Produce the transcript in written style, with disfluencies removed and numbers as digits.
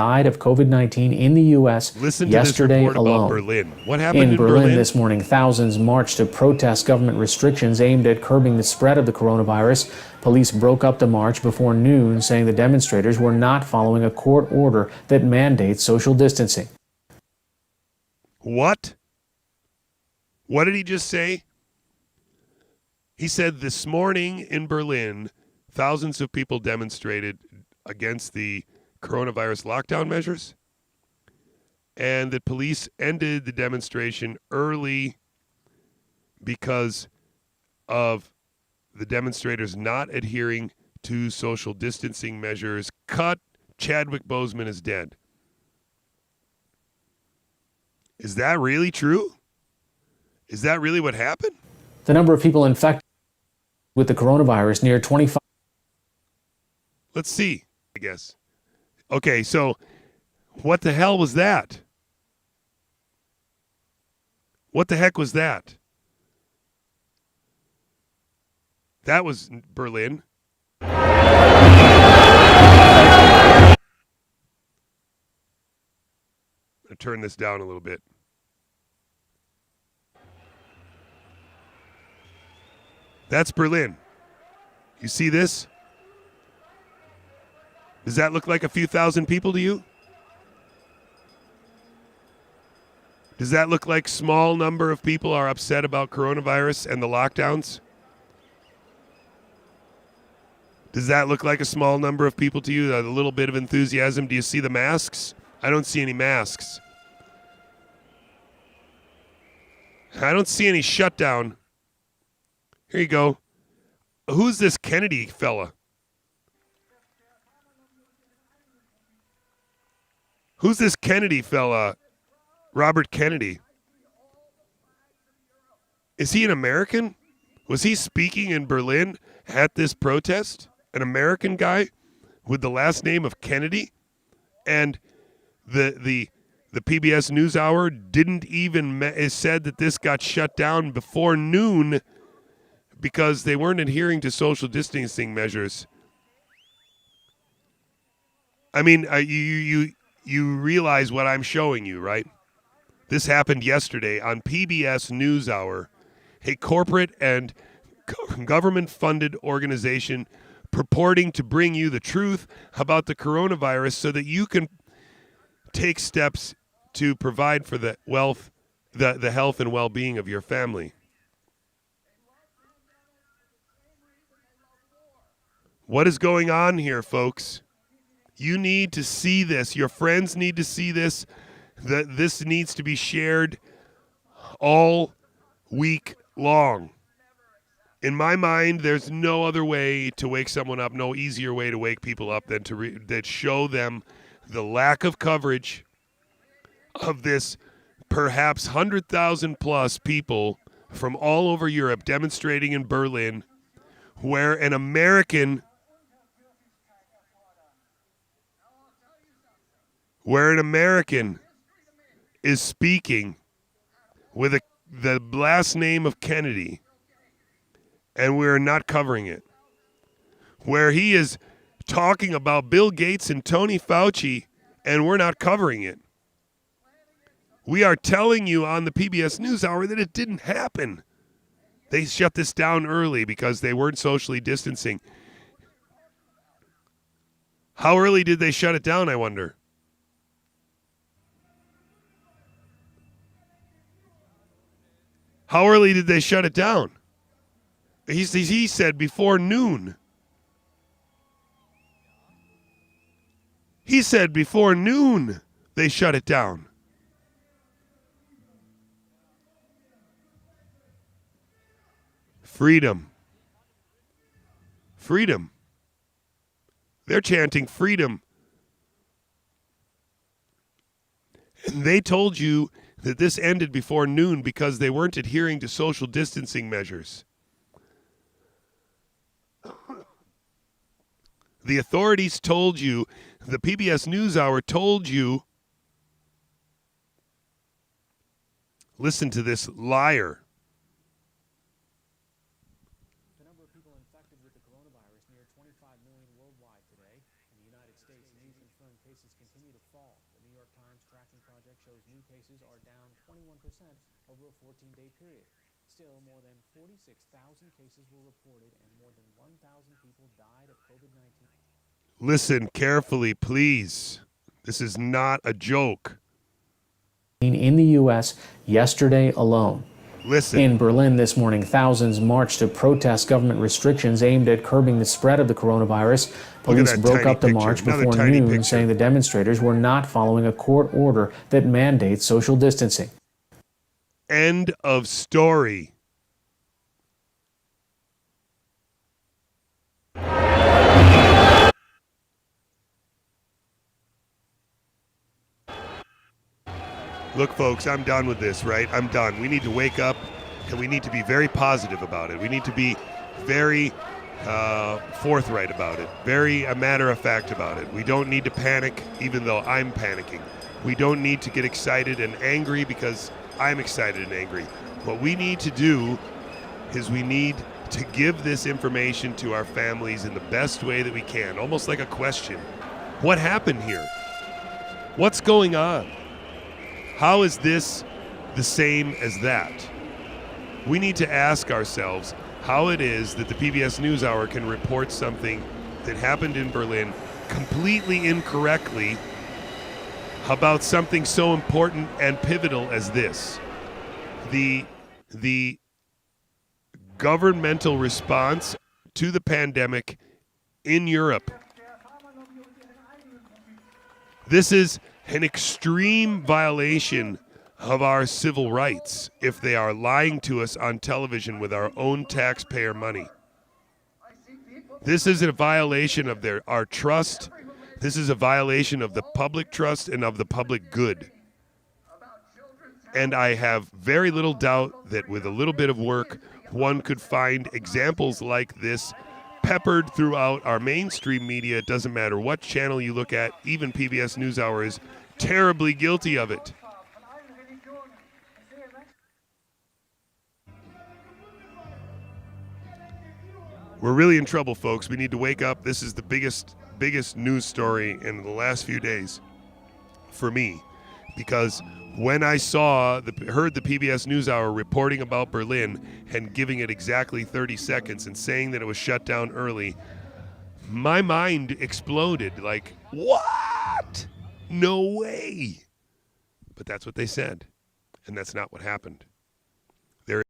died of COVID-19 in the U.S. yesterday alone. Berlin. What happened in Berlin this morning, thousands marched to protest government restrictions aimed at curbing the spread of the coronavirus. Police broke up the march before noon, saying the demonstrators were not following a court order that mandates social distancing. What? What did he just say? He said this morning in Berlin, thousands of people demonstrated against the coronavirus lockdown measures, and that police ended the demonstration early because of the demonstrators not adhering to social distancing measures. Cut. Chadwick Boseman is dead. Is that really true? Is that really what happened? The number of people infected with the coronavirus near 25. Let's see, I guess. Okay, so what the hell was that? What the heck was that? That was Berlin. I'm going to turn this down a little bit. That's Berlin. You see this? Does that look like a few thousand people to you? Does that look like small number of people are upset about coronavirus and the lockdowns? Does that look like a small number of people to you? A little bit of enthusiasm? Do you see the masks? I don't see any masks. I don't see any shutdown. Here you go. Who's this Kennedy fella? Who's this Kennedy fella? Robert Kennedy. Is he an American? Was he speaking in Berlin at this protest? An American guy with the last name of Kennedy? And the PBS News Hour didn't even said that this got shut down before noon because they weren't adhering to social distancing measures. I mean, you realize what I'm showing you, right? This happened yesterday on PBS News Hour, a corporate and government-funded organization purporting to bring you the truth about the coronavirus so that you can take steps to provide for the health and well-being of your family. What is going on here, folks? You need to see this. Your friends need to see this. This needs to be shared all week long. In my mind, there's no other way to wake someone up, no easier way to wake people up than to show them the lack of coverage of this perhaps 100,000 plus people from all over Europe demonstrating in Berlin, where an American is speaking with the last name of Kennedy, and we're not covering it. Where he is talking about Bill Gates and Tony Fauci, and we're not covering it. We are telling you on the PBS News Hour that it didn't happen. They shut this down early because they weren't socially distancing. How early did they shut it down, I wonder? How early did they shut it down? He said before noon. He said before noon they shut it down. Freedom. Freedom. They're chanting freedom. And they told you that this ended before noon because they weren't adhering to social distancing measures. The authorities told you, the PBS News Hour told you, listen to this liar. The number of people infected with the coronavirus near 25 million worldwide today. In the United States, news confirmed cases continue to fall. Listen carefully, please. This is not a joke. In the U.S. yesterday alone. Listen. In Berlin this morning, thousands marched to protest government restrictions aimed at curbing the spread of the coronavirus. Police broke up the march before noon, saying the demonstrators were not following a court order that mandates social distancing. End of story. Look, folks, I'm done with this, right? I'm done. We need to wake up, and we need to be very positive about it. We need to be very forthright about it, very a matter of fact about it. We don't need to panic, even though I'm panicking. We don't need to get excited and angry because I'm excited and angry. What we need to do is we need to give this information to our families in the best way that we can, almost like a question. What happened here? What's going on? How is this the same as that? We need to ask ourselves how it is that the PBS News Hour can report something that happened in Berlin completely incorrectly about something so important and pivotal as this. The governmental response to the pandemic in Europe. This is an extreme violation of our civil rights if they are lying to us on television with our own taxpayer money. This is a violation of our trust. This is a violation of the public trust and of the public good. And I have very little doubt that with a little bit of work, one could find examples like this peppered throughout our mainstream media. It doesn't matter what channel you look at, even PBS NewsHour is terribly guilty of it. We're really in trouble, folks. We need to wake up. This is the biggest news story in the last few days for me, because when I heard the PBS NewsHour reporting about Berlin and giving it exactly 30 seconds and saying that it was shut down early, my mind exploded. Like, what? No way. But that's what they said, and that's not what happened.